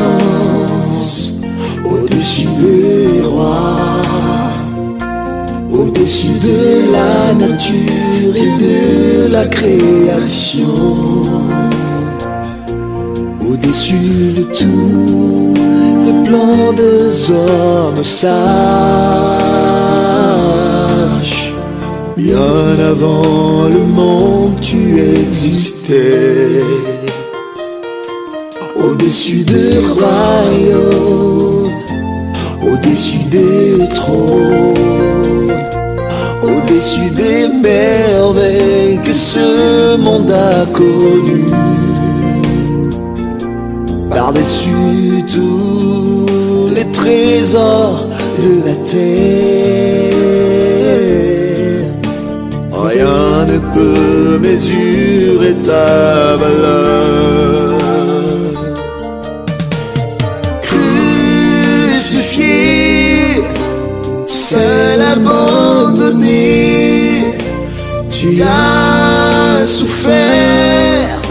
puissance au-dessus des rois, au-dessus de la nature et de la création, au-dessus de tous les plans des hommes sages. Bien avant le monde tu existais, au-dessus des royaumes, au-dessus des trônes, au-dessus des merveilles que ce monde a connues, par-dessus tous les trésors de la terre. Rien ne peut mesurer ta valeur. Crucifié, seul abandonné, tu as souffert,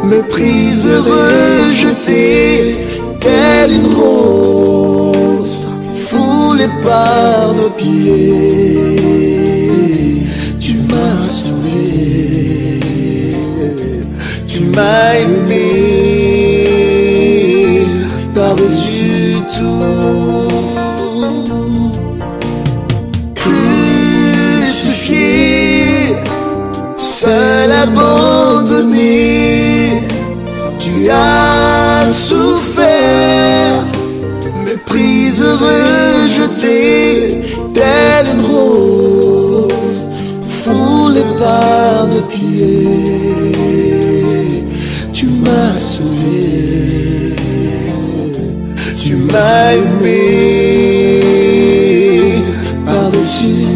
méprisé, rejeté, telle une rose foulée par nos pieds. Tu m'as sauvé, tu m'as aimé, par-dessus tout. Crucifié, seul abandonné, tu as souffert, méprisé, rejeté, telle une rose foulée par nos pieds. Tu m'as sauvé, tu m'as aimé, par-dessus